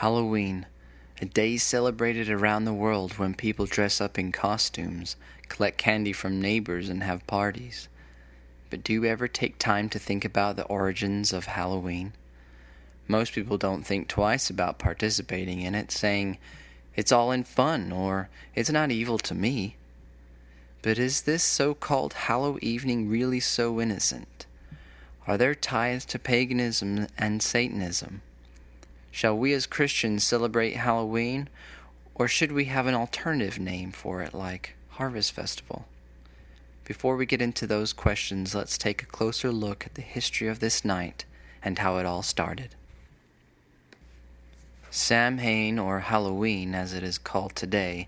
Halloween, a day celebrated around the world when people dress up in costumes, collect candy from neighbors, and have parties. But do you ever take time to think about the origins of Halloween? Most people don't think twice about participating in it, saying, "It's all in fun," or "It's not evil to me." But is this so-called Hallow evening really so innocent? Are there ties to paganism and Satanism? Shall we as Christians celebrate Halloween, or should we have an alternative name for it like Harvest Festival? Before we get into those questions, let's take a closer look at the history of this night and how it all started. Samhain, or Halloween as it is called today,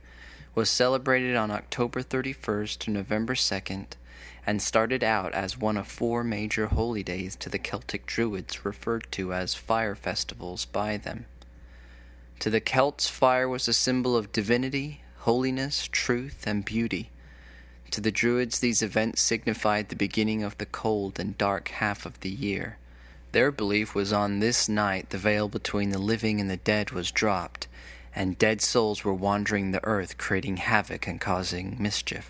was celebrated on October 31st to November 2nd and started out as one of four major holy days to the Celtic Druids referred to as fire festivals by them. To the Celts, fire was a symbol of divinity, holiness, truth, and beauty. To the Druids, these events signified the beginning of the cold and dark half of the year. Their belief was on this night the veil between the living and the dead was dropped, and dead souls were wandering the earth creating havoc and causing mischief.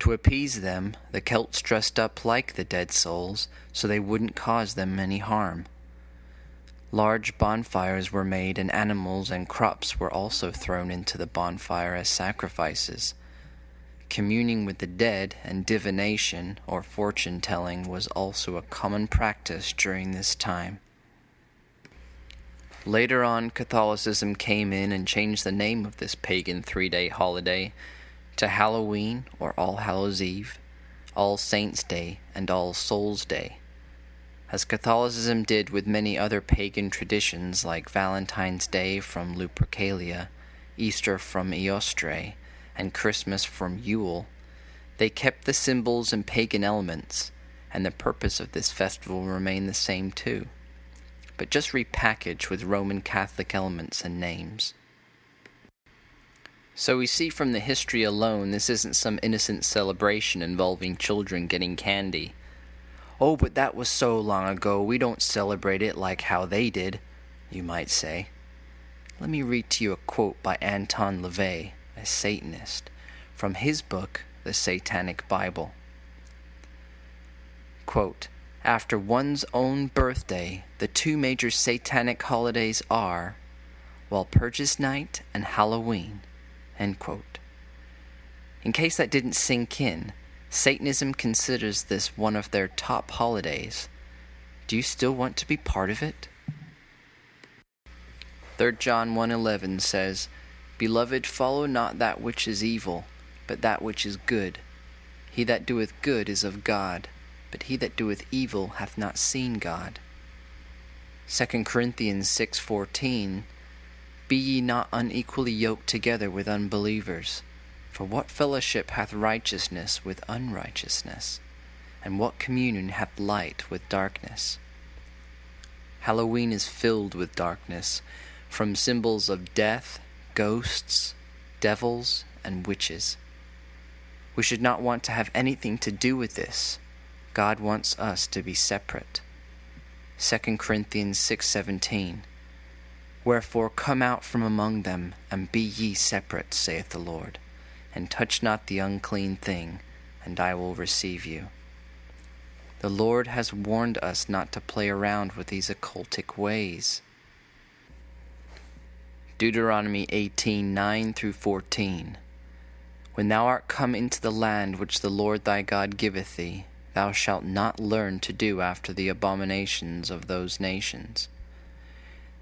To appease them, the Celts dressed up like the dead souls so they wouldn't cause them any harm. Large bonfires were made and animals and crops were also thrown into the bonfire as sacrifices. Communing with the dead and divination or fortune-telling was also a common practice during this time. Later on, Catholicism came in and changed the name of this pagan three-day holiday to Halloween or All Hallows Eve, All Saints' Day, and All Souls' Day. As Catholicism did with many other pagan traditions like Valentine's Day from Lupercalia, Easter from Eostre, and Christmas from Yule, they kept the symbols and pagan elements, and the purpose of this festival remained the same too, but just repackaged with Roman Catholic elements and names. So we see from the history alone, this isn't some innocent celebration involving children getting candy. "Oh, but that was so long ago, we don't celebrate it like how they did," you might say. Let me read to you a quote by Anton LaVey, a Satanist, from his book, The Satanic Bible. Quote, "After one's own birthday, the two major satanic holidays are Walpurgis Night and Halloween." End quote. In case that didn't sink in, Satanism considers this one of their top holidays. Do you still want to be part of it? 3 John 1:11 says, "Beloved, follow not that which is evil, but that which is good. He that doeth good is of God, but he that doeth evil hath not seen God." 2 Corinthians 6:14, "Be ye not unequally yoked together with unbelievers. For what fellowship hath righteousness with unrighteousness? And what communion hath light with darkness?" Halloween is filled with darkness, from symbols of death, ghosts, devils, and witches. We should not want to have anything to do with this. God wants us to be separate. 2 Corinthians 6:17, "Wherefore come out from among them, and be ye separate, saith the Lord, and touch not the unclean thing, and I will receive you." The Lord has warned us not to play around with these occultic ways. Deuteronomy 18:9-14, "When thou art come into the land which the Lord thy God giveth thee, thou shalt not learn to do after the abominations of those nations.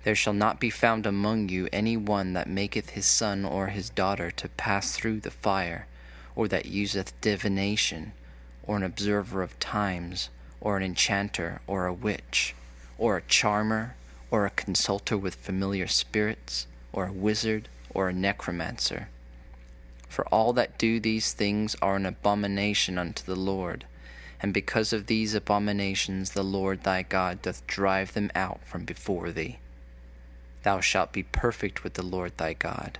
There shall not be found among you any one that maketh his son or his daughter to pass through the fire, or that useth divination, or an observer of times, or an enchanter, or a witch, or a charmer, or a consulter with familiar spirits, or a wizard, or a necromancer. For all that do these things are an abomination unto the Lord, and because of these abominations the Lord thy God doth drive them out from before thee. Thou shalt be perfect with the Lord thy God.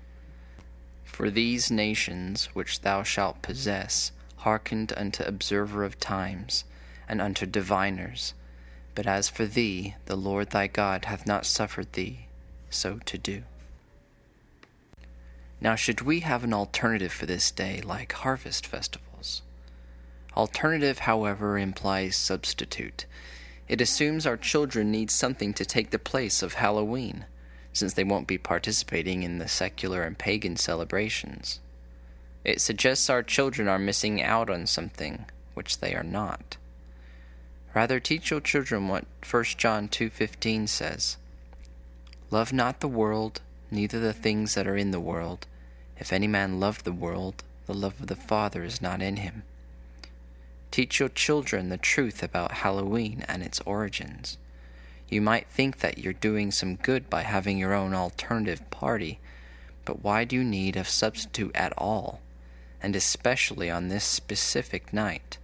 For these nations which thou shalt possess hearkened unto observer of times, and unto diviners. But as for thee, the Lord thy God hath not suffered thee, so to do. Now, should we have an alternative for this day like harvest festivals? Alternative, however, implies substitute. It assumes our children need something to take the place of Halloween, since they won't be participating in the secular and pagan celebrations. It suggests our children are missing out on something, which they are not. Rather, teach your children what 1 John 2:15 says, "Love not the world, neither the things that are in the world. If any man love the world, the love of the Father is not in him." Teach your children the truth about Halloween and its origins. You might think that you're doing some good by having your own alternative party, but why do you need a substitute at all, and especially on this specific night?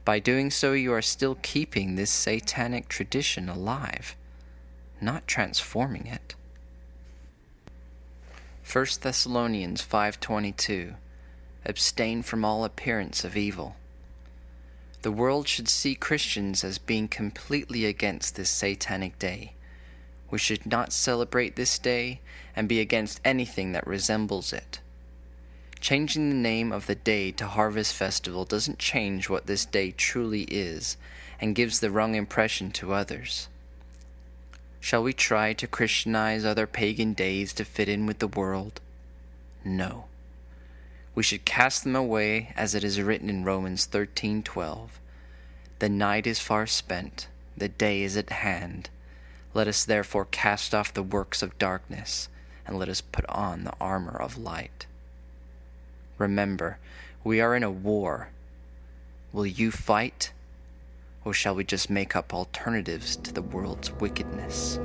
By doing so, you are still keeping this satanic tradition alive, not transforming it. 1 Thessalonians 5:22, abstain from all appearance of evil. The world should see Christians as being completely against this satanic day. We should not celebrate this day and be against anything that resembles it. Changing the name of the day to Harvest Festival doesn't change what this day truly is and gives the wrong impression to others. Shall we try to Christianize other pagan days to fit in with the world? No. We should cast them away, as it is written in Romans 13:12. The night is far spent, the day is at hand. Let us therefore cast off the works of darkness, and let us put on the armor of light. Remember, we are in a war. Will you fight, or shall we just make up alternatives to the world's wickedness?